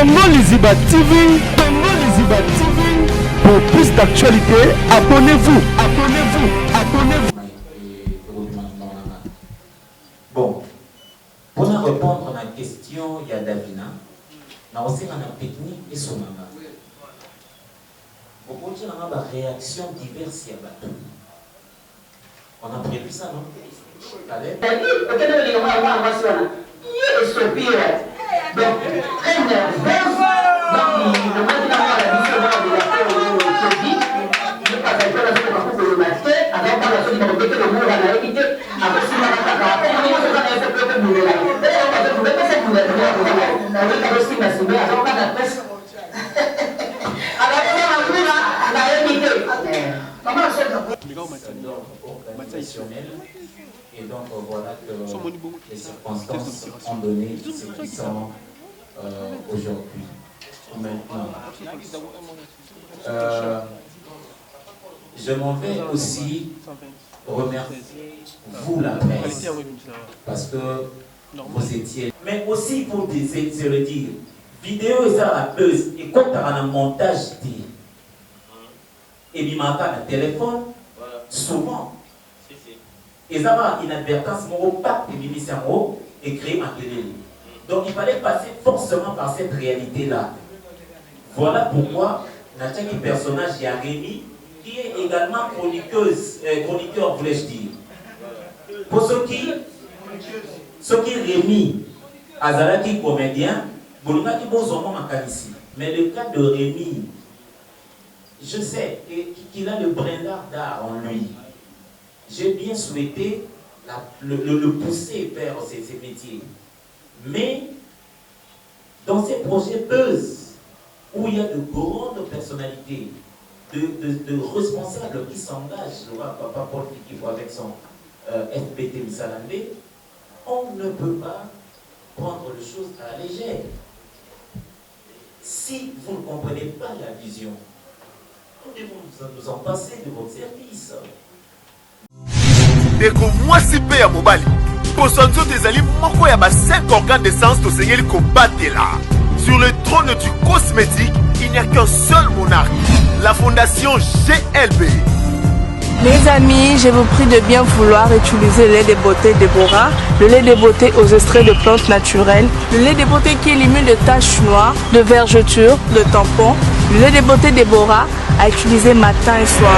Congo Liziba TV, Congo Liziba TV. Pour plus d'actualités, abonnez-vous, abonnez-vous, abonnez-vous. Bon, pour répondre à la question, il y a Davina. Mais aussi, on a une technique et son maman. Beaucoup de gens ont des réactions diverses. On a prévu ça, non? Allez. Donc, très nerveuse. Donc, il demande d'avoir la mission de la Covid. Je ne sais pas si elle a fait le matin, avant de la Covid, on peut le mot à la réalité. Après, si on a fait la on a fait le boulot là. D'ailleurs, on va trouver que c'est pour la on a aussi la cible, alors on a la presse. Alors, on a pris la réalité. Comment on fait Organisationnel. Et donc voilà que les circonstances ont donné ce qui sont aujourd'hui. Maintenant, je m'en vais aussi remercier vous la presse parce que vous étiez, mais aussi pour se le dire, vidéo et ça la buzz et quand tu as un montage et il manque un téléphone souvent. Et ça va inadvertance, mon pas de ministère et créer ma télé. Donc il fallait passer forcément par cette réalité-là. Voilà pourquoi Nathalie personnage Rémi, qui est également chroniqueur, voulais-je dire. Pour ceux qui Rémi, Azalaki comédien, Bolunga qui bozomo makanisi. Mais le cas de Rémi, je sais qu'il a le brindard d'art en lui. J'ai bien souhaité le pousser vers ces métiers. Mais dans ces projets buzz, où il y a de grandes personnalités, de responsables qui s'engagent, le papa Paul Fikifo avec son FPT Missalandé, on ne peut pas prendre les choses à la légère. Si vous ne comprenez pas la vision, nous devons nous en passer de votre service. Deko mwasi pe ya mobali Bosonzo tezali moko ya ba 5 organes d'essence to sengeli kobatela. Sur le trône du cosmétique, il n'y a qu'un seul monarque, la fondation GLB. Mes amis, je vous prie de bien vouloir utiliser le lait de beauté Déborah, le lait de beauté aux extraits de plantes naturelles, le lait de beauté qui élimine les taches noires, de vergetures, de tampons, le lait de beauté Déborah à utiliser matin et soir.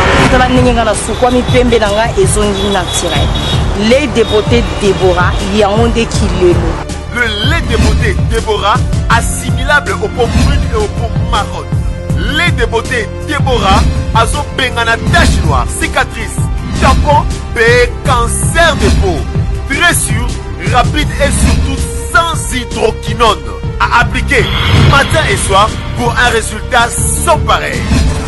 Lait de beauté Déborah, il y a un des kilos. Le lait de beauté Déborah, assimilable aux pommes brunes et aux pommes marronnes. Lait de beauté Déborah, azo bengana tache noire, cicatrice, tampon, cancer de peau. Très sûr, rapide et surtout sans hydroquinone. À appliquer matin et soir pour un résultat sans pareil.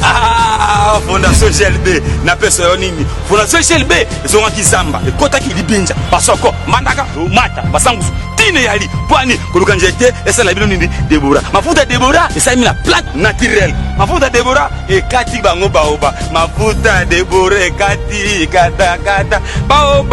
Ah, Fondation GLB, na pesa nini? Fondation GLB, zonga kizamba, ekota kilibinja, basoko, mandaka, mata, basangusu, tine yali, pwani, kuluka njete, esa la bino nini, Déborah. Mafuta Déborah, esa mi la plante naturelle. Mafuta Déborah, ekati bango baoba. Mafuta Déborah, ekati, kata, bao.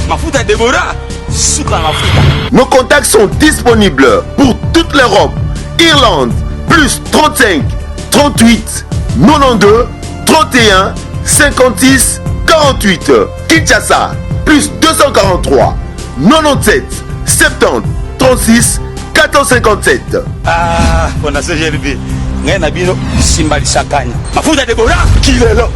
Mafuta Déborah, sucre mafuta. Nos contacts sont disponibles pour toute l'Europe. Irlande, plus 35 38 92 31 56 48. Kinshasa, plus 243 97 70 36 457. Ah, Fondation GLB, ngai na bino simbali sakanya. Mafuta Déborah, kilelo.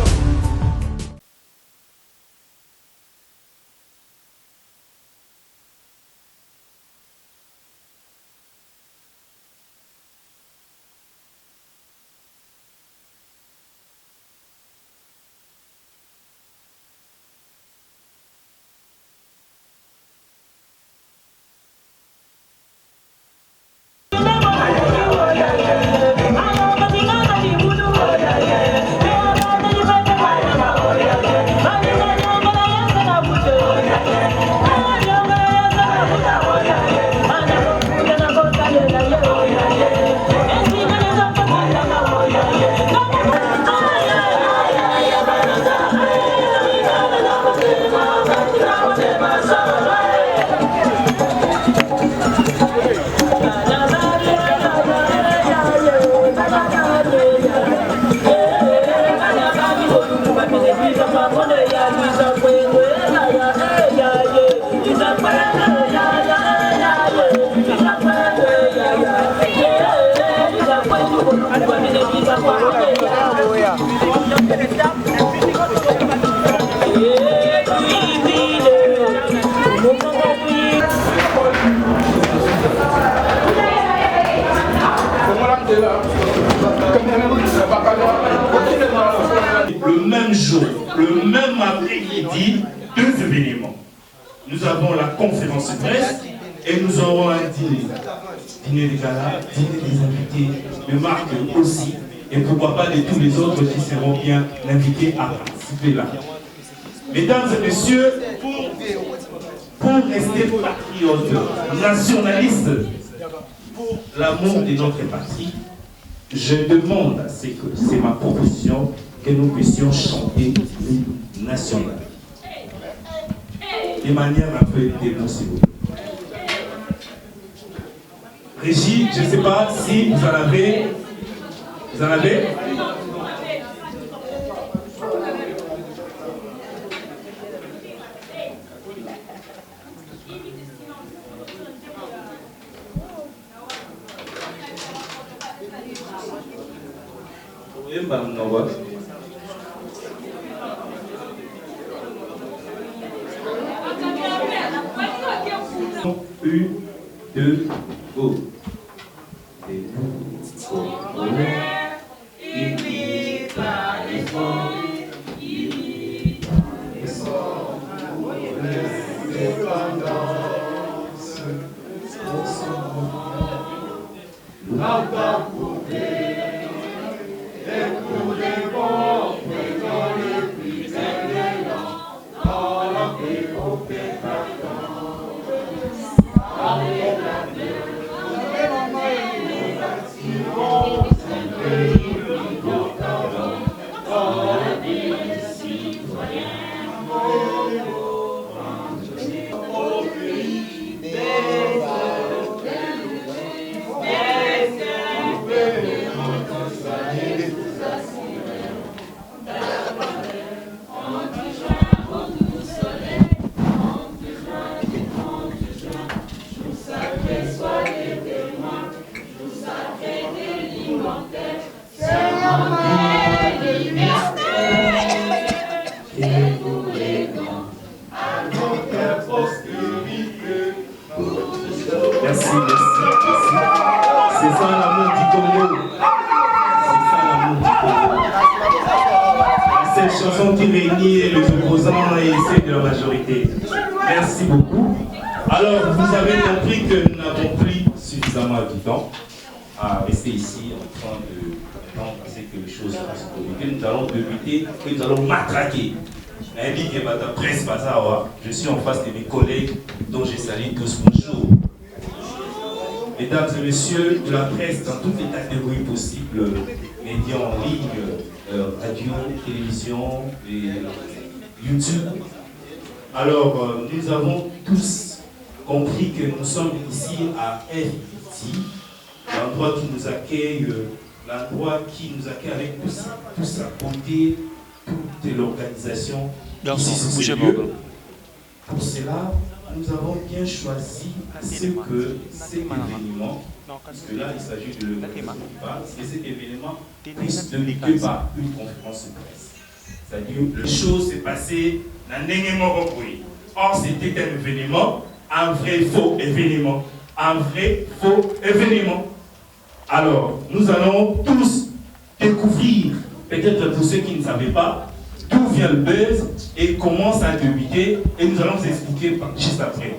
Et nous aurons un dîner. Dîner de gala, dîner des invités, de Marc aussi. Et pourquoi pas de tous les autres qui seront bien invités à participer là. Mesdames et messieurs, pour rester patriote, nationaliste, pour l'amour de notre patrie, je demande à ce que, c'est ma proposition, que nous puissions chanter l'hymne national. De manière un peu émotionnelle. Régie, je ne sais pas si vous en avez. Vous en avez? Une, deux, go. Et nous, Congolais, il vit à l'effort, il vit à l'effort, l'indépendance, nous n'avons pas prouvé, et pour les bons, prenons le plus élément, dans la paix au pétaton. Merci, merci. C'est ça l'amour du Congo. C'est ça l'amour du Congo. Cette chanson qui réunit les opposants et celle de la majorité. Merci beaucoup. Alors, vous avez compris que nous n'avons plus suffisamment de temps à rester ici en train de penser que les choses vont se produire. Nous allons débuter, que nous allons matraquer. Je suis en face de mes collègues dont je salue tous. Bonjour. Mesdames et messieurs de la presse dans toutes les catégories possibles, médias en ligne, radio, télévision, et YouTube. Alors, nous avons tous compris que nous sommes ici à FIT, l'endroit qui nous accueille, avec toute sa beauté, toute l'organisation. Pour cela, nous avons bien choisi ce que cet événement, parce que là il s'agit de que cet événement puisse donner par une conférence de presse. C'est-à-dire les choses s'est passées dans Nengemorokwe. Or c'était un événement, un vrai faux événement. Un vrai faux événement. Alors, nous allons tous découvrir, peut-être pour ceux qui ne savaient pas, d'où vient le buzz et comment ça a débuté, et nous allons vous expliquer juste après.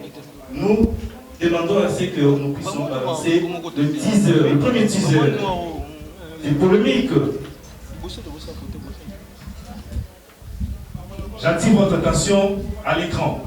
Nous demandons à ce que nous puissions avancer le teaser, le premier teaser. C'est polémique. J'attire votre attention à l'écran.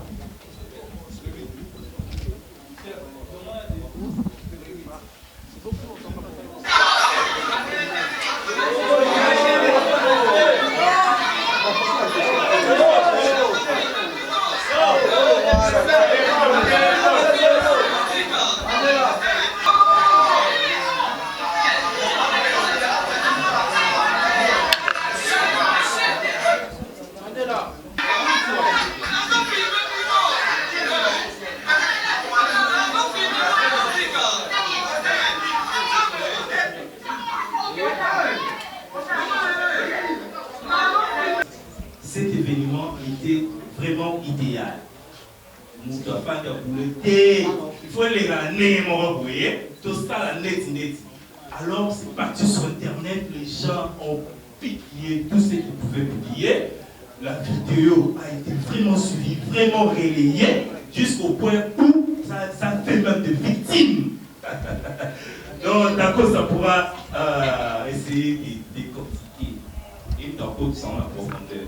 Cet événement était vraiment idéal. Nous ne devons pas il faut les ramener, vous voyez, tout ça, la net. Alors, c'est parti sur Internet, les gens ont publié tout ce qu'ils pouvaient publier. La vidéo a été vraiment suivie, vraiment relayée, jusqu'au point où ça fait même des victimes. Donc, d'accord, ça pourra essayer de décortiquer et d'accord sans la profondeur.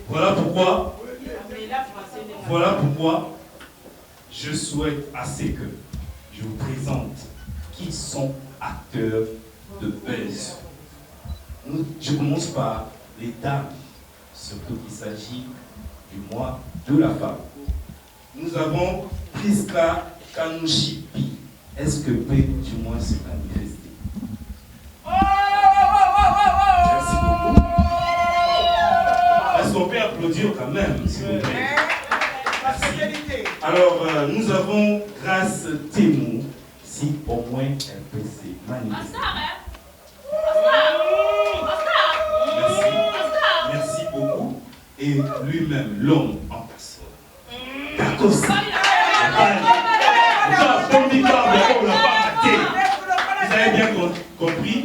Voilà pourquoi je souhaite assez que je vous présente qui sont acteurs de buzz. Je commence par les dames, surtout qu'il s'agit du mois de la femme. Nous avons Priska Kanouchipi. Est-ce que peut du moins se manifester? Merci beaucoup. Est-ce qu'on peut applaudir quand même, s'il vous plaît? Alors, nous avons Grâce Témou, si au moins elle peut se manifester. Merci beaucoup. Et lui-même, l'homme en personne. D'accord. Vous avez bien compris,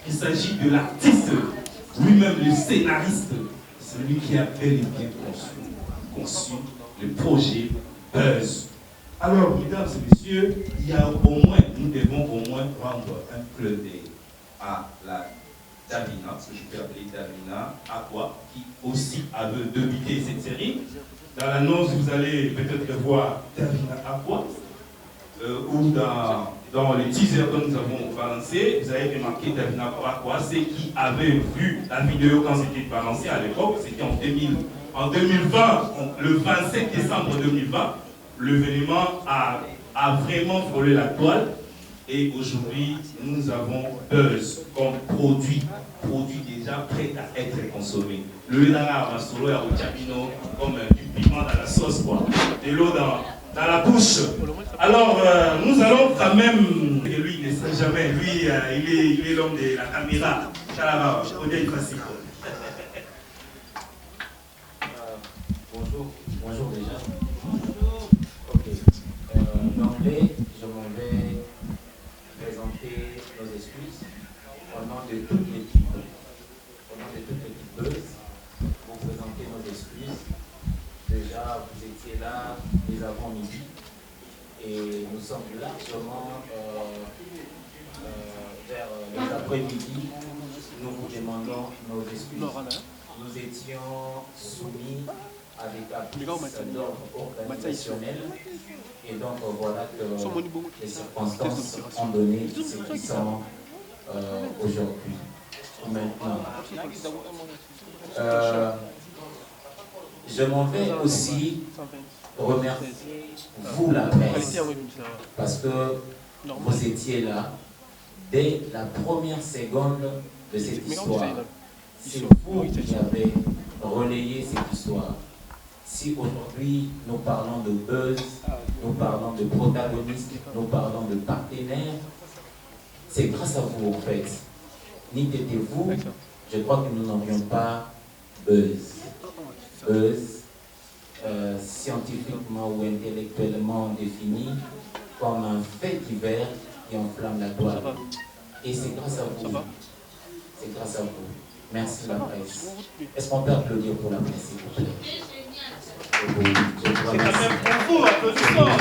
il s'agit de l'artiste, lui-même le scénariste, celui qui a bel et bien conçu le projet Buzz. Alors, mesdames et messieurs, il y a nous devons au moins rendre un clin d'œil à la Davina, ce que je peux appeler Davina Aqua, qui aussi avait débuté cette série. Dans l'annonce, vous allez peut-être voir Davina Aqua, ou dans les teasers que nous avons balancés, vous avez remarqué Davina Aqua, c'est qui avait vu la vidéo quand c'était balancé à l'époque, c'était en 2020, le 27 décembre 2020, l'événement a vraiment frôlé la toile. Et aujourd'hui, nous avons Buzz comme produit déjà prêt à être consommé. Le nara solo à Ochabino comme du piment dans la sauce, quoi. De l'eau dans la bouche. Alors, nous allons quand même, et lui il ne sait jamais, lui il est l'homme de la caméra. Chalaba, on dit facile. Bonjour déjà. Ok. D'emblée, je m'en vais présenter nos excuses au nom de toute l'équipe. Au nom de toute l'équipe Buzz, vous présenter nos excuses. Déjà, vous étiez là dès avant-midi et nous sommes largement vers les après-midi. Nous vous demandons nos excuses. Nous étions soumis à des caprices d'ordre organisationnel et donc voilà que les circonstances ont donné ce qui sont aujourd'hui. Maintenant, je m'en vais aussi remercier vous la presse parce que vous étiez là dès la première seconde de cette histoire. C'est vous qui avez relayé cette histoire. Si aujourd'hui nous parlons de buzz, nous parlons de protagonistes, nous parlons de partenaires, c'est grâce à vous en fait. N'y étiez-vous, je crois que nous n'aurions pas buzz. Buzz, scientifiquement ou intellectuellement défini comme un fait divers qui enflamme la toile. Et c'est grâce à vous. C'est grâce à vous. Merci la presse. Est-ce qu'on peut applaudir pour la presse, s'il vous plaît? C'est quand même pour vous, applaudissements.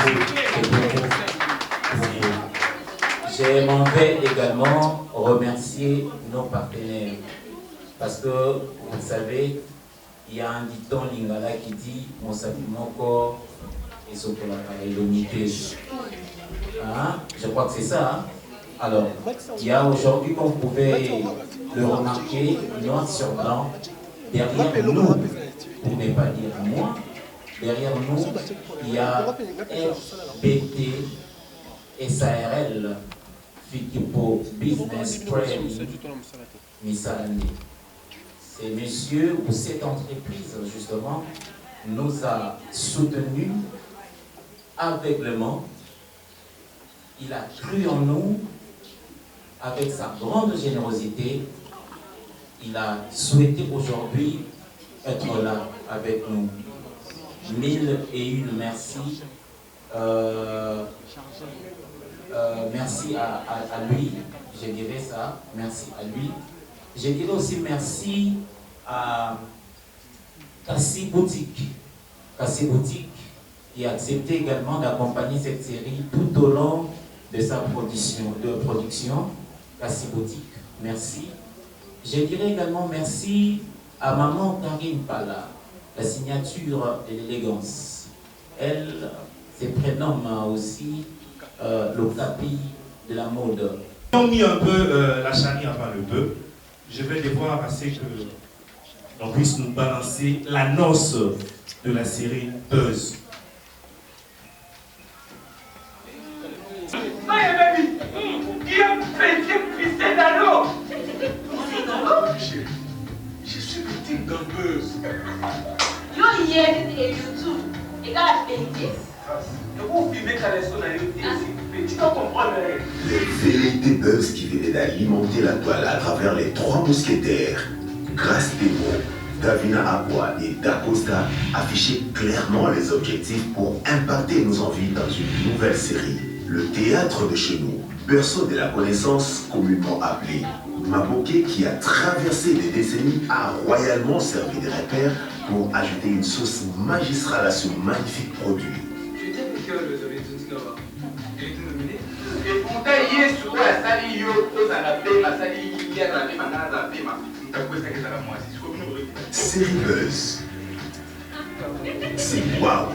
Je m'en vais également remercier nos partenaires. Parce que, vous savez, il y a un dicton lingala qui dit « Mon sapimoko et sokola l'unité ». Je crois que c'est ça. Hein? Alors, il y a aujourd'hui, comme vous pouvez le remarquer, noir sur blanc, derrière nous, pour ne pas dire moi, derrière nous, il y a FBT SARL, Fikipo Business Training Misalande. C'est monsieur ou cette entreprise, justement, nous a soutenus aveuglément. Il a cru en nous avec sa grande générosité. Il a souhaité aujourd'hui être là avec nous. 1001 merci. Merci à lui, je dirais ça. Merci à lui. Je dirais aussi merci à Kassi Boutique. Kassi Boutique, et accepté également d'accompagner cette série tout au long de sa production. Kassi Boutique, merci. Je dirais également merci à maman Karine Pala, la signature de l'élégance. Elle se prénomme aussi le capi de la mode. Ils ont mis un peu la charnière avant le bœuf. Je vais devoir assez que l'on puisse nous balancer l'annonce de la série Buzz. Je suis victime d'un Buzz. Yo hier et YouTube, et quand la vérité. Vous filmez quand les sons à YouTube, tu dois comprendre. Les vérités Buzz qui venaient d'alimenter la toile à travers les trois mousquetaires, Grace Demo, Davina Aqua et Dacosta affichaient clairement les objectifs pour impacter nos envies dans une nouvelle série. Le théâtre de chez nous, berceau de la connaissance communément appelé Maboké, qui a traversé des décennies, a royalement servi de repère pour ajouter une sauce magistrale à ce magnifique produit. Je tiens que le Zorétuti là-bas. Il est nominé. Et pourtant, il est sur la salle, il y a la salle, il y a la Série Buzz. C'est waouh!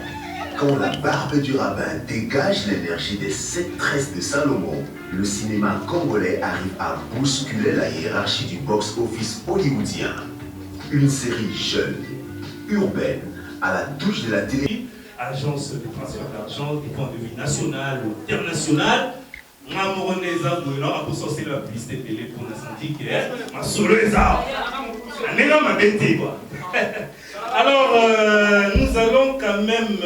Quand la barbe du rabbin dégage l'énergie des 7 tresses de Salomon, le cinéma congolais arrive à bousculer la hiérarchie du box-office hollywoodien. Une série jeune, urbaine, à la touche de la télé. Agence de transfert d'argent du point de vue national ou international. Mamoroneza Bouillon pour sortir la publicité télé pour l'incendie qui est ma soleil. Alors, nous allons quand même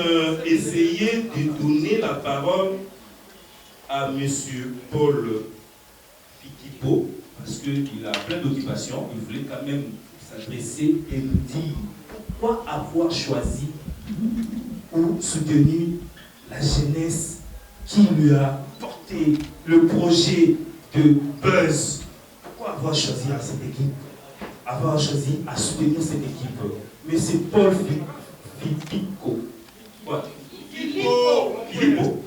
essayer de donner la parole à M. Paul Fikipo, parce qu'il a plein d'occupations. Il voulait quand même s'adresser et nous dire pourquoi avoir choisi ou soutenu la jeunesse qui lui a porté le projet de Buzz. Pourquoi avoir choisi cette équipe? Avoir choisi à soutenir cette équipe. Mais c'est Paul Fikipo. Ouais. Fikipo.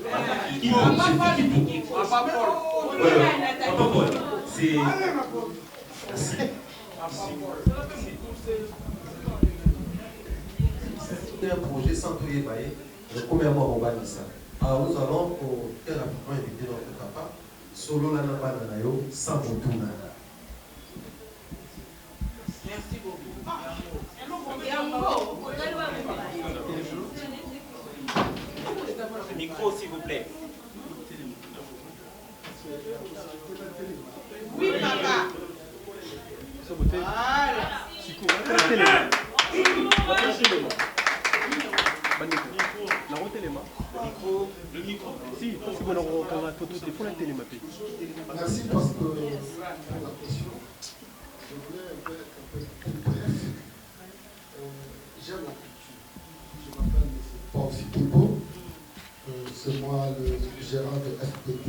C'est un projet sans tout ébailler. Premièrement, on va dire ça. Alors nous allons très rapidement inviter notre papa, solo la nayo, sans retour. Merci beaucoup. Micro, s'il vous plaît. Oui, papa. Le micro. Si, parce qu'on a la photo, il faut la télé, ma fille. Merci parce que pour la question, je voulais être un peu bref. J'aime la culture. Je m'appelle M. Paul Fikipo. C'est moi le gérant de FPT.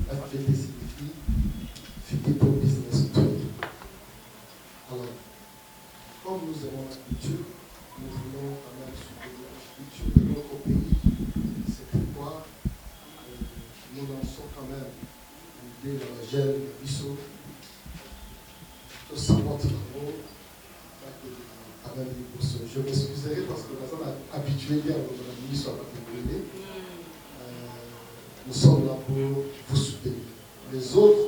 FPT signifie Fikipo Business Trade. Alors, comme nous aimons la culture, nous voulons quand même soutenir la culture de notre pays. C'est pourquoi nous lançons quand même l'idée de la gel de Bissot. Sans votre amour, je m'excuserai parce que nous sommes habitués bien à notre ministre à la nous sommes là pour vous soutenir. Les autres,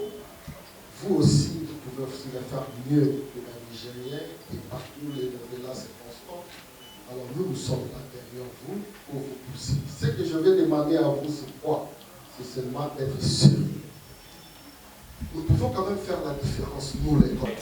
vous aussi, vous pouvez aussi le faire mieux que la Nigérienne et partout les là c'est constant. Alors nous sommes là derrière vous pour vous pousser. Ce que je vais demander à vous, c'est quoi? C'est seulement d'être sûr. Nous pouvons quand même faire la différence, nous les gars.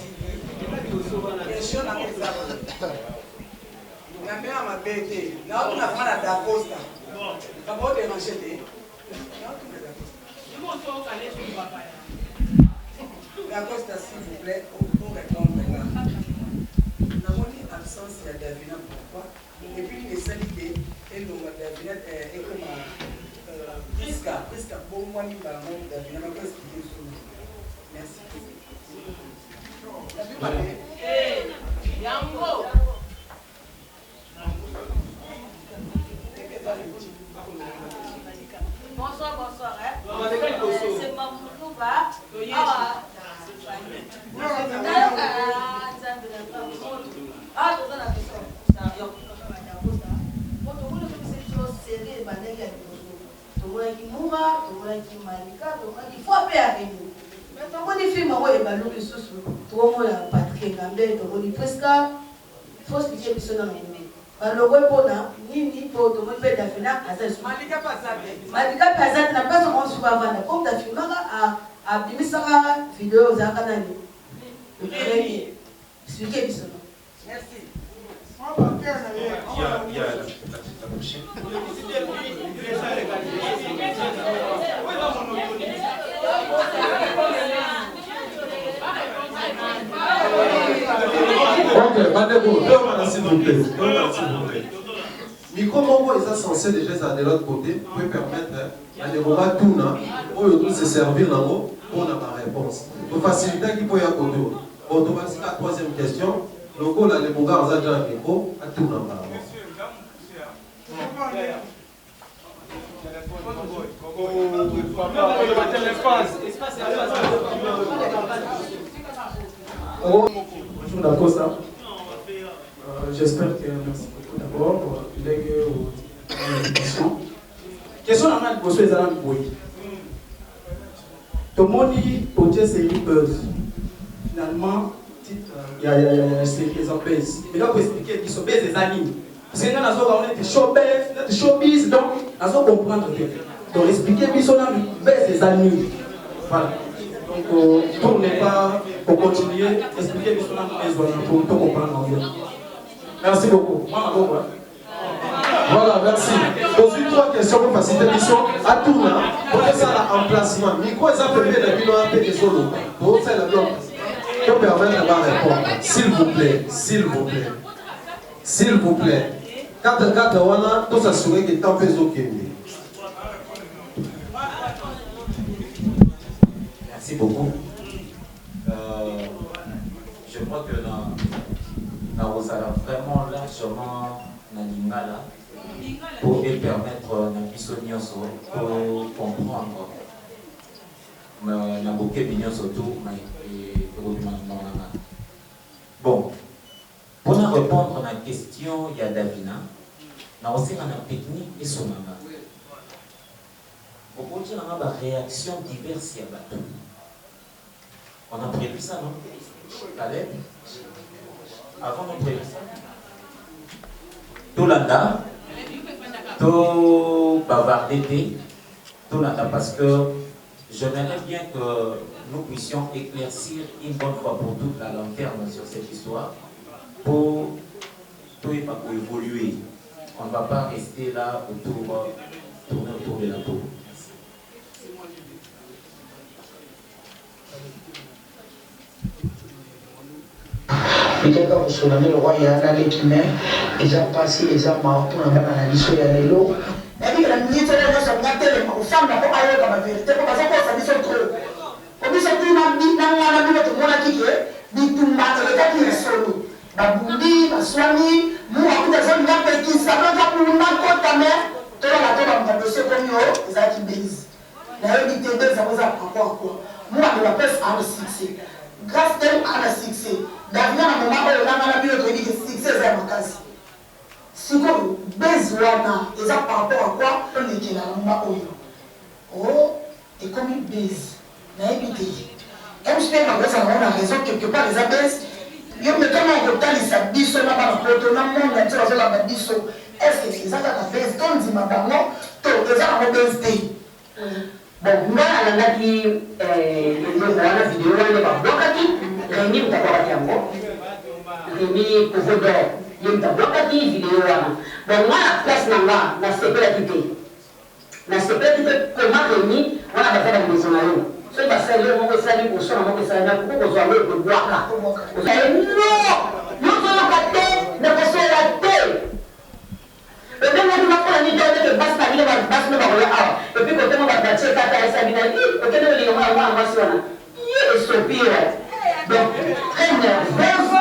Dacosta, s'il vous plaît, pour répondre maintenant. Nous avons dit absence de Davina, pourquoi? Et puis les salités, et nous, Davina, et comme presque bon mois, nous avons Davina, mais qu'est-ce qu'il est sur nous? Merci. Yango! tomonaki malika tomonaki fo mpe ya réunion mais tomoni filme yango ebalo lisusu tokomona Patrick Ngambe tomoni presque faut expliquer biso na ngombe baloko mpona nini mpo tomoni mpe Davina aza malika mpe aza na place omo suka avanda comme dafilmaka abimisaka video ozalaka nani premier expliquer biso no merci. Il y a la prochaine. Ok, Madebo, deux s'il vous plaît. Micro Mongo est censé déjà de l'autre côté pour permettre à des moments tournants pour se servir là pour la réponse. Pour faciliter qui peut y avoir automatique la troisième question. Le go là, les bougards ont déjà un micro à tout dans la Bonjour Dacosta. J'espère que merci beaucoup d'abord pour l'invitation. Question à moi, monsieur Zalan Boy. Tout le monde dit que c'est une buzz. Finalement, il y a les obèses. Mais là, pour expliquer qu'ils sont obèses des animes. Parce que nous avons des showbiz, donc nous avons comprendre. Donc expliquer qu'ils sont obèses des animes. Voilà. Donc, pour ne pas pour continuer, expliquer qu'ils sont obèses pour tout comprendre. Merci beaucoup. Voilà, merci. Aujourd'hui, trois questions pour faciliter l'émission. À tout là, pour faire ça l'emplacement. Micro, ils ont fait la vidéo un peu des solos. Pour faire la bloc. Pour permettre de répondre. S'il vous plaît, s'il vous plaît. S'il vous plaît. 4-4, voilà, tout s'assurer que tant fait OK. Merci beaucoup. Je crois que nous allons vraiment largement dans l'ingala pour permettre à pour comprendre. Bon, pour répondre à la question, il y a Davina, il y a aussi une technique et son nom. Pour dire une réaction diverse, on a prévu ça, non? Caleb? Avant, on a prévu ça. Tout l'anda, tout bavardé, tout l'anda, parce que j'aimerais bien que nous puissions éclaircir une bonne fois pour toutes la lanterne sur cette histoire pour évoluer. On ne va pas rester là tourner autour de la peau. Peut-être que sur le roi, il y a les humains, ils ont passé, ils ont marqué dans la liste, il y a les lots. Et puis, la ministre de la santé, les femmes n'ont pas aller comme la vérité, parce que ça dit trop. On dit que tout le monde a quitté, dit tout le monde a quitté, solo. Babundi, baswami, nous avons des hommes qui savent que pour nous, quand ta mère, tu as la dossier comme yo, ils ont qui bise. La réalité de ça, vous avez encore quoi. Moi, je la presse à le succès. Grâce à le succès. D'avenir, à un moment où on a vu le succès, c'est un cas. Si vous avez besoin, et ça par rapport à quoi on est là, on va oh, et comme une baisse, naïveté. Comme je fais ma raison, on a raison quelque part, les abaisse. Je me donne un retard, ils s'habillent, on a pas de monde, on a dit la baisse. Est-ce que les abaisse, baisse, quand on dit ma maman, tout, les abaisse, baisse. Bon, moi, on a dit, la vidéo, on est pas bloqué, Rémi, on t'a pas yango. Rémi, pour vous dire, il t'a bloqué vidéo. Bon, moi, la place n'a pas, la sécurité. La sécurité, comment Rémi, on a fait la maison là. Ce qui va servir, on va servir pour ça, on va servir pour qu'on soit le bois là. Vous savez, non, nous sommes la tête, nous sommes la tête. Le temps où on va prendre la nuit, on va basse la vie, on va basse le barreau là. Et puis, quand on va battre, c'est à sa vie, ok, nous les gens vont avoir ça là. Il est soupir. Donc, très nerveuse.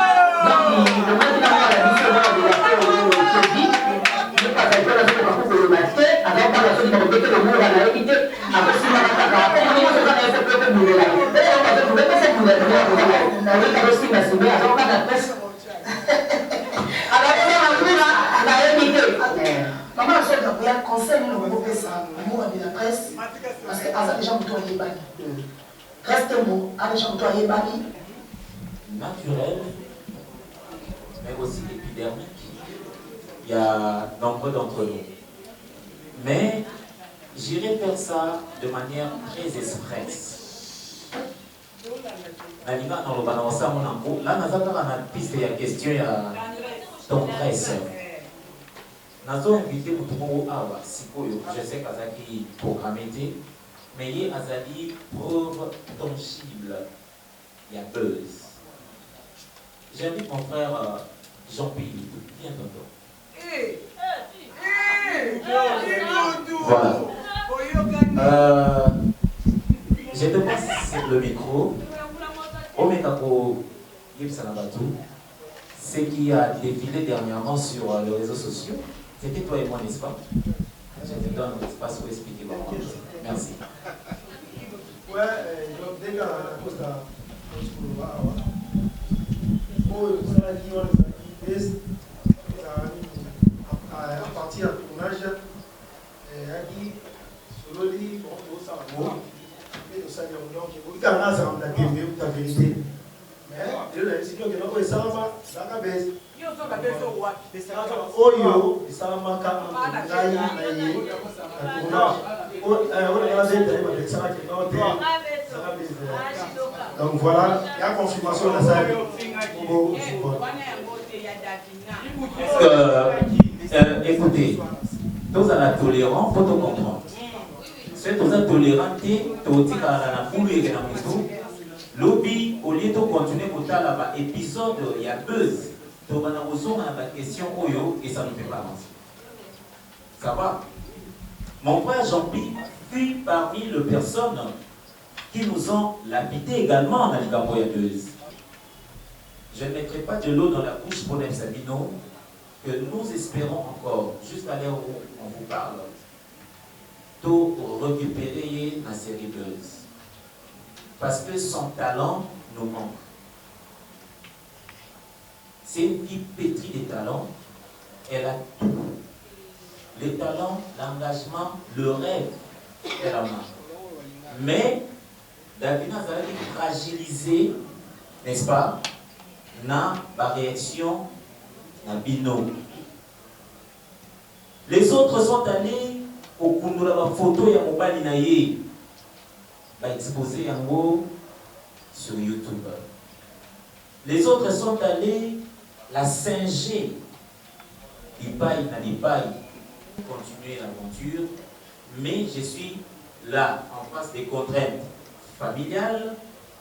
Donc, le moment qu'il a la mission de la paix au Kébi, je ne sais pas si on a fait un coup pour le matin, avant par la suite, on va mettre le mot à la réalité, après si on a fait un peu, on va faire un peu de boulot là. D'ailleurs, on va faire un peu de boulot là. On a fait aussi la semaine, avant pas la presse. Alors, on a pris la réalité. Maman, je vais conseiller le groupe ça, l'amour de la presse, parce qu'à déjà moto ayebani. Reste mot, déjà moto ayebani. Naturel, mais aussi épidermique. Il y a nombreux d'entre nous. Mais j'irai faire ça de manière très expresse. Là, nous avons une piste de question à ton presse. Nous avons invité Moutoumou Awa, je sais qu'il programmé, mais il y a une preuve tangible. Il y a buzz. J'invite mon frère Jean-Pierre. Viens, tonton. Voilà. Je te passe le micro. Omekako Yipsanabatou, ce qui a défilé dernièrement sur les réseaux sociaux, c'était toi et moi, n'est-ce pas? Je te donne l'espace pour expliquer comment. Merci. Ouais, dès qu'à la costa, à partir du tournage, il Sololi, bon, ça va. Et ça, donc, vous avez la vérité. Mais, c'est que vous ça va, ça va baisser. Oyo, ça va donc voilà, il y a confirmation de ça. Écoutez, nous sommes tolérants, il faut comprendre. C'est nous sommes tolérants, nous sommes lobby, au lieu de continuer à l'épisode, il y a buzz. Donc, on a la question et ça ne fait pas avancer. Ça va? Mon frère Jean-Pierre fut parmi les personnes qui nous ont lapidé également dans les Gamboyadeuses. Je ne mettrai pas de l'eau dans la bouche pour les Sabino, que nous espérons encore, jusqu'à l'heure où on vous parle, de récupérer la série Buzz. Parce que son talent nous manque. C'est une fille pétrie de talent. Elle a tout. Les talents, l'engagement, le rêve, elle en a. Mais, Davina a été fragilisée, n'est-ce pas, dans la réaction, dans le binôme. Les autres sont allés au Kundura photo ya mobali na ye. Exposé en haut sur YouTube. Les autres sont allés la singer. Ipaï na Ipaï. Continuer l'aventure. Mais je suis là, en face des contraintes familiales,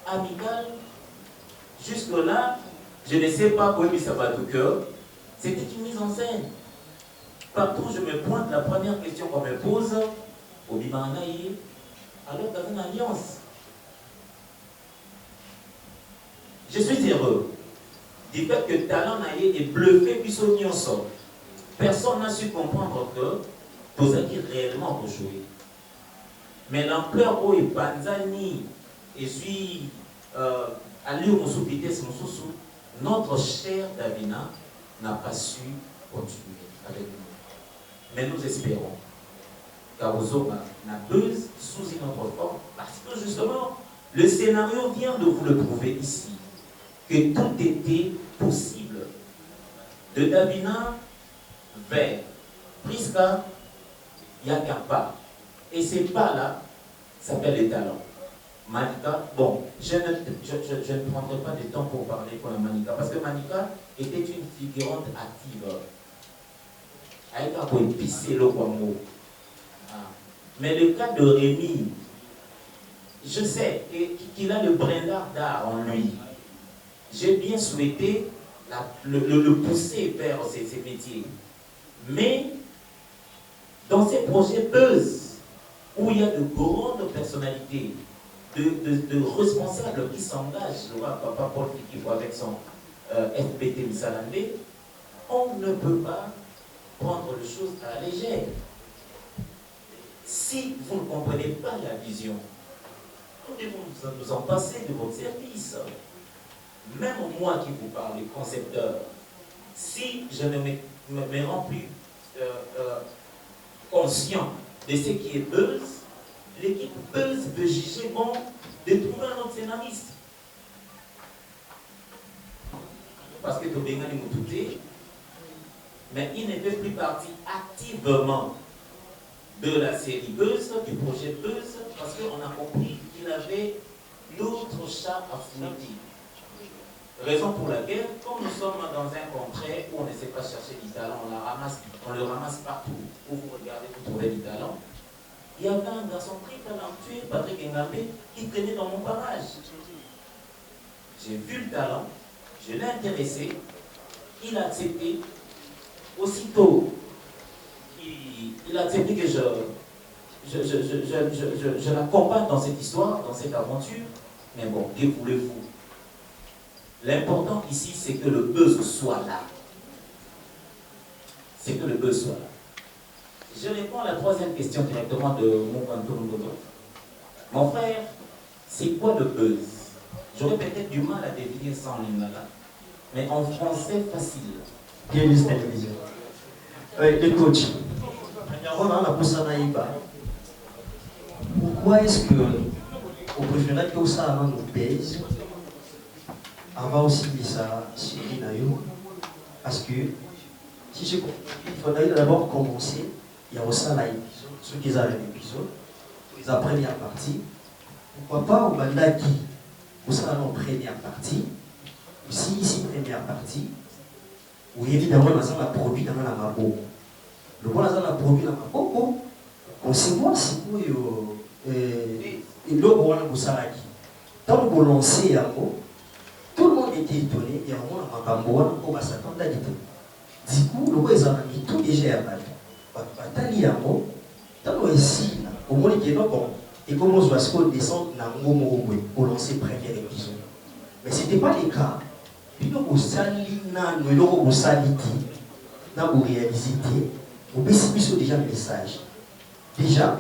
amicales. Jusque-là, je ne sais pas où ça va tout cœur. C'était une mise en scène. Partout où je me pointe, la première question qu'on me pose, au Bimanaï, alors dans une alliance. Je suis heureux du fait que Talent Naïe est bluffé puis son sort. Personne n'a su comprendre que Tozaki réellement pour jouer. Mais l'ampleur où est Banzani et suis allé au vitesse notre cher Davina n'a pas su continuer avec nous. Mais nous espérons. Karouzoma n'a buzz sous une autre forme parce que justement le scénario vient de vous le prouver ici que tout était possible de Davina vers Priska Yakapa et ces pas-là s'appellent les talents. Manika, bon, je ne prendrai pas de temps pour parler pour la Manika parce que Manika était une figurante active. Elle a épicé le mot. Mais le cas de Rémi, je sais qu'il a le brindard d'art en lui. J'ai bien souhaité le pousser vers ces métiers. Mais dans ces projets buzz, où il y a de grandes personnalités, de responsables qui s'engagent, je vois Papa Paul qui voit avec son FPT Missalambe, on ne peut pas prendre les choses à la légère. Si vous ne comprenez pas la vision, nous devons nous en passer de votre service. Même moi qui vous parle, les concepteurs, si je ne me rends plus conscient de ce qui est buzz, l'équipe Buzz veut juger bon de trouver un autre scénariste. Parce que Tobenga n'est pas, mais il ne fait plus partie activement de la série Buzz, du projet Buzz, parce qu'on a compris qu'il avait d'autres chats à fouetter. Raison pour laquelle, comme nous sommes dans un contrée où on ne sait pas chercher du talent, on le ramasse partout, où vous regardez, vous trouvez du talent. Il y avait un garçon très talentueux, Patrick Ngambé, qui traînait dans mon barrage. J'ai vu le talent, je l'ai intéressé, il a accepté. Aussitôt, il a accepté que je l'accompagne dans cette histoire, dans cette aventure. Mais bon, que voulez-vous? L'important ici, c'est que le buzz soit là. C'est que le buzz soit là. Je réponds à la troisième question directement de mon Kantourou. Mon frère, c'est quoi le buzz? J'aurais peut-être du mal à définir ça en lingala, mais en français facile. Guélis télévision. Les coachs, on a pour ça naïba. Pourquoi est-ce que on préférait que ça avant nous pèse avant aussi de ça sur l'inayo? Parce que si j'ai compris, il faudrait d'abord commencer. Il y a aussi l'épisode, ceux qui ont l'épisode, la première partie. Pourquoi pas au Bandaki, vous savez en première partie, aussi ici première partie, où évidemment on a produit dans la mabo. Le bon on a produit dans la mabo, on sait voir si vous et l'autre on a vous savez qui. Tant que vous lancez un mot, tout le monde était étonné, il y a un moment dans la mabo, on va s'attendre à l'idée. Du coup, le roi a mis tout déjà à battre. Batali à mot, tant que ici, au moins il y a bon. Et comment on va descendre dans le moment pour lancer le premier épisode. Mais ce n'était pas le cas. Puis nous avons saliti, nous avons réalisé, nous avons déjà le message. Déjà,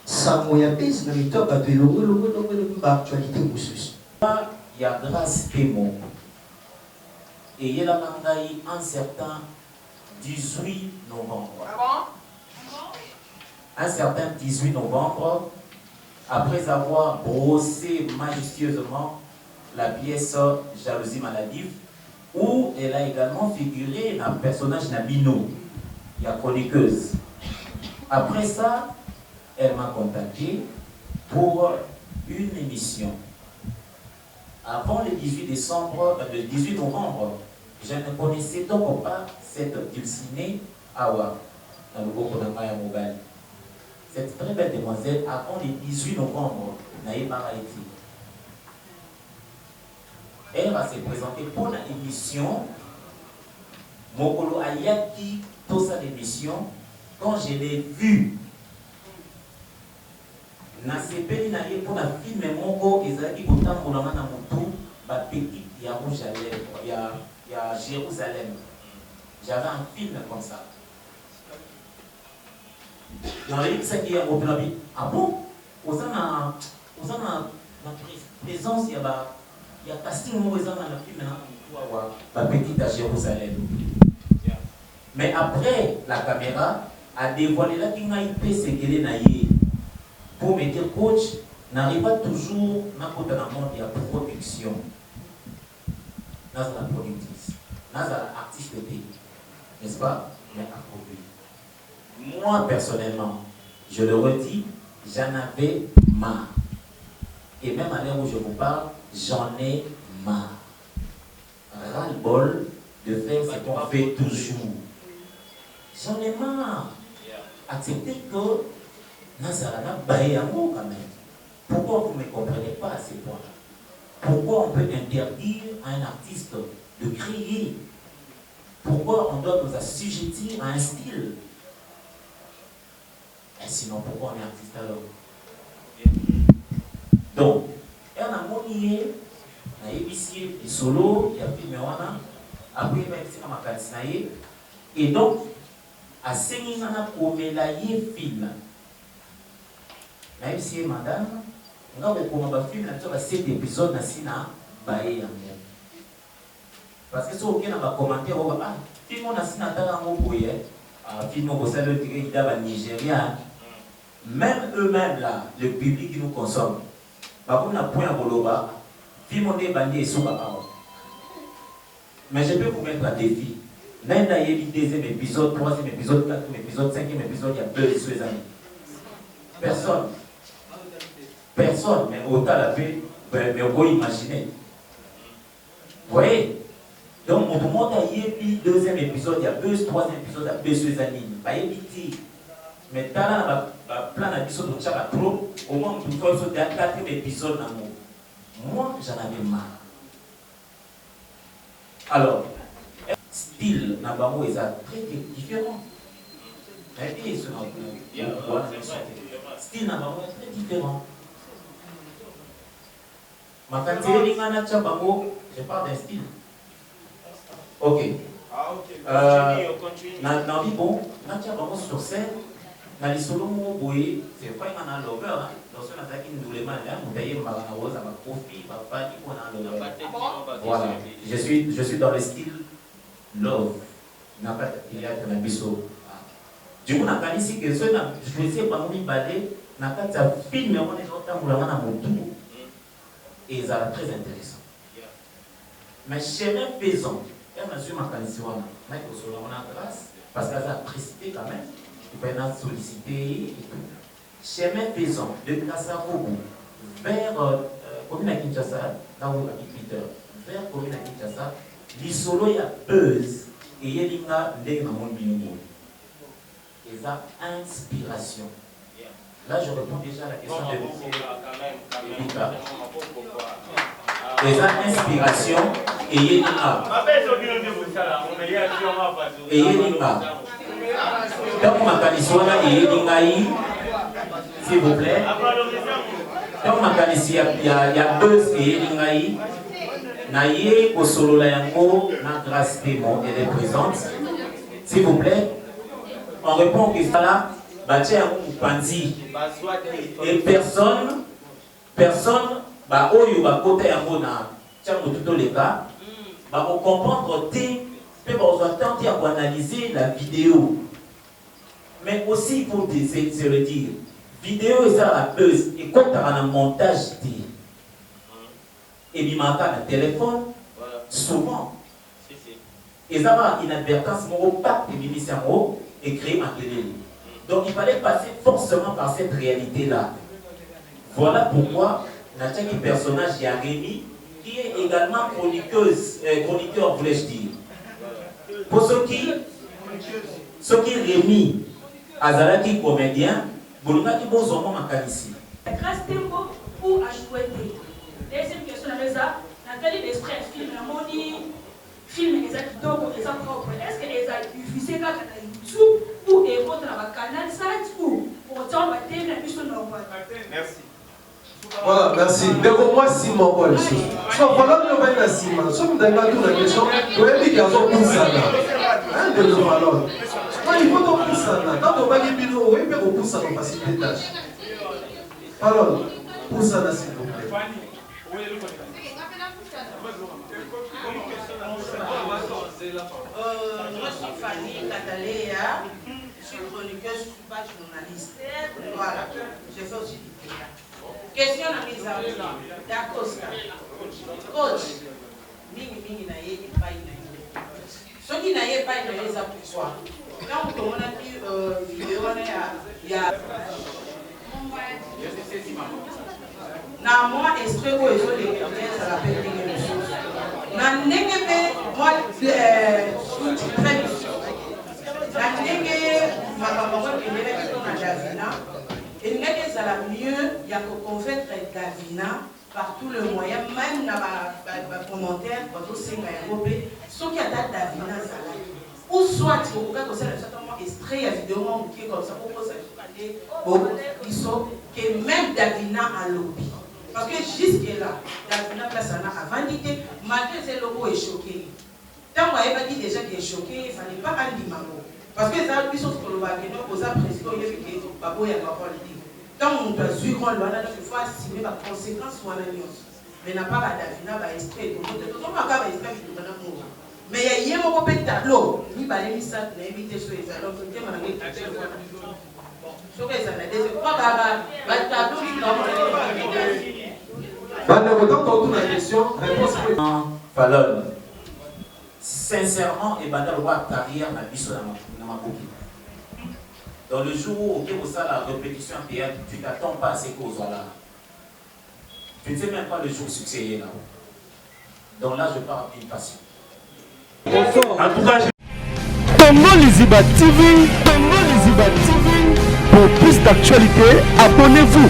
ça m'a été dans le top de l'actualité. Il y a grâce Pémon. Et il y a un certain 18 novembre. Un certain 18 novembre, après avoir brossé majestueusement la pièce Jalousie maladive, où elle a également figuré un personnage Nabino, la chroniqueuse. Après ça, elle m'a contacté pour une émission. Avant le 18 novembre, je ne connaissais donc pas cette Dulcinée Awa, dans le groupe de Maya Mobile. Cette très belle demoiselle, avant le 18 novembre, n'a pas été. Elle va se présenter pour l'émission. Mokolo Ayaki, toute cette émission, quand je l'ai vue, na sepeli na ye pour la film moko ezalaki kotambola na motu ba petit ya rouge à lèvres ya Jérusalem. J'avais un film comme ça. Dans les ça qui est au plan. Ah bon? Aux ana présence il y a casting moko ezana na film na ba petit à Jérusalem. Mais après la caméra a dévoilé la qui n'a pas séquelé na ye. Pour me dire, coach, n'arrive pas toujours dans le monde, il y a production. Dans la productrice, dans l'artiste, n'est-ce pas? Mais à produire. Moi, personnellement, je le redis, j'en avais marre. Et même à l'heure où je vous parle, j'en ai marre. Ras-le-bol de faire ce qu'on fait toujours. J'en ai marre. Accepter que Nazarana baille à moi quand même. Pourquoi vous ne me comprenez pas à ces points-là? Pourquoi on peut interdire à un artiste de créer? Pourquoi on doit nous assujettir à un style? Et sinon, pourquoi on est artiste alors? Donc, on a monié, on a ébissé des solos, il y a filmé, après il va être ici et donc, à Sénimana pour mélayer film. Même si madame, on a un film, on a 7 épisodes dans le parce que si on a un commentaire, on va film on a un film on a Nigérien. Même eux-mêmes là, le public qui nous consomme, par contre, on a point à Boloba, Fimonde Bandi et sous parole. Mais je peux vous mettre à défi. Même dans le deuxième épisode, troisième épisode, quatrième épisode, cinquième épisode, il y a deux sur les amis. Personne. Personne, mais autant la paix, mais on peut imaginer. Vous voyez? Donc, on demande à Yébi, deuxième épisode, il y a deux, troisième épisode, il y a deux sur les amis. Pas Yébi, mais dans la plan d'épisode, on a trop, au moins, on peut faire un quatrième épisode dans mon. Moi, j'en avais marre. Alors, style, Nabamo est très différent. Style, Nabamo est très différent. Ma quantité, je parle d'un style. Ok. Dans bon, sur scène, dans les solos, c'est pas un lover. Voilà. Je suis dans le style love. Il y a un abisso. Du coup, je ici que je sais pas où balai, un film, on est dans mon tour. Et ça très intéressant. Mais chemin faisant, elle m'a su ma qualité, on a grâce, parce qu'elle a précipité quand même, il peut être sollicité et tout. Chemin faisant, de Kassarogo vers commune à Kinshasa, là où il y a Peter, vers commune à Kinshasa, l'isolo il y a buzz et il y a des gens qui ont et ça inspiration. Là, je réponds déjà à la question de Peter. Et ça inspiration et il y a et il y a donc ma calisona et il s'il vous plaît. Donc ma calicia il y a buzz et il y a naïe au solo la yango na grâce démon elle est présente. S'il vous plaît, on répond au question là. Et personne, bah, oyo ba côté yango na tiango tout les cas, bah, on comprendre peut attendre à analyser la vidéo. Mais aussi il faut se le dire, vidéo et ça la buzz et quand tu as un montage et il manque un téléphone, souvent. Et ça va inadvertance mon pas et l'émission et créer un télé. Donc il fallait passer forcément par cette réalité-là. Voilà pourquoi notre personnage y a Rémi, qui est également chroniqueur, voulais-je dire. Pour ceux qui Rémi, Azalaki comédien, Bolunga qui bon son nom à Kalissi. Grâce tempo pour ajouter. Deuxième question, Nathalie d'esprit film, la moni film exact donc exemple propre. Est-ce que les a diffusé quand on YouTube ou et votre canal site ou autant va télé la mission normale. Merci. Voilà, merci. Mais pour moi, Simon, quoi, les choses. So, voilà, nous venons à Simon. Si vous avez tout la question, vous avez dit qu'il y a un peu ça là. Hein, de le valeur. Non, il faut donc pour ça là. Quand on va dire bilo, oui, mais on pousse ça pour faciliter les tâches. Alors, pour ça là, s'il vous plaît. Moi, je suis Fanny Cataléa, je suis chroniqueuse, je ne suis pas journaliste. Voilà, je fais aussi du théâtre. Question à mes amis, d'Acosta. Coach, Mingi na ye, pas na ce qui n'a pas na ye, ça pourquoi? Quand on a dit vidéo, il y a. Na moi, extrait où ils ont les carrières, ça l'appelle des ressources. Na ndenge moi très na ndenge makambo kelele ko na Davina et ndenge ça la mieux il y a que convaincre Davina par tout le moyen même na ba commentaire quand on singa yango pe soki ata Davina ça la ou soit au cas que ça certainement extrait la vidéo mon qui comme ça pour ça bon ils sont que même Davina a lobby. Parce que jusque là, Davina place a vanité, malgré ces logos est choqué. Tant qu'on avait dit déjà qu'il est choqué, il ne fallait pas aller maman. Parce que ça, plus sauf que le vague, nous, aux président, il y a fait que Babo y a pas politique. Tant on doit suivre, on doit assumer la conséquence ou la nuance. Mais n'a pas la Davina, va extrait, tout le monde va extrait, mais il y a un peu de tableau, il va aller ça, il va éviter ce que les alors que tu es Fallon. Sincèrement, et bandal roi carrière na biso na makoki. Dans le jour où vous avez la répétition en théâtre, tu ne t'attends pas à ce qu'on soit là. Tu ne sais même pas le jour succès là. Donc là, je pars d'une passion. En tout cas, Tongo Liziba TV, Tongo Liziba TV. Pour plus d'actualités, abonnez-vous.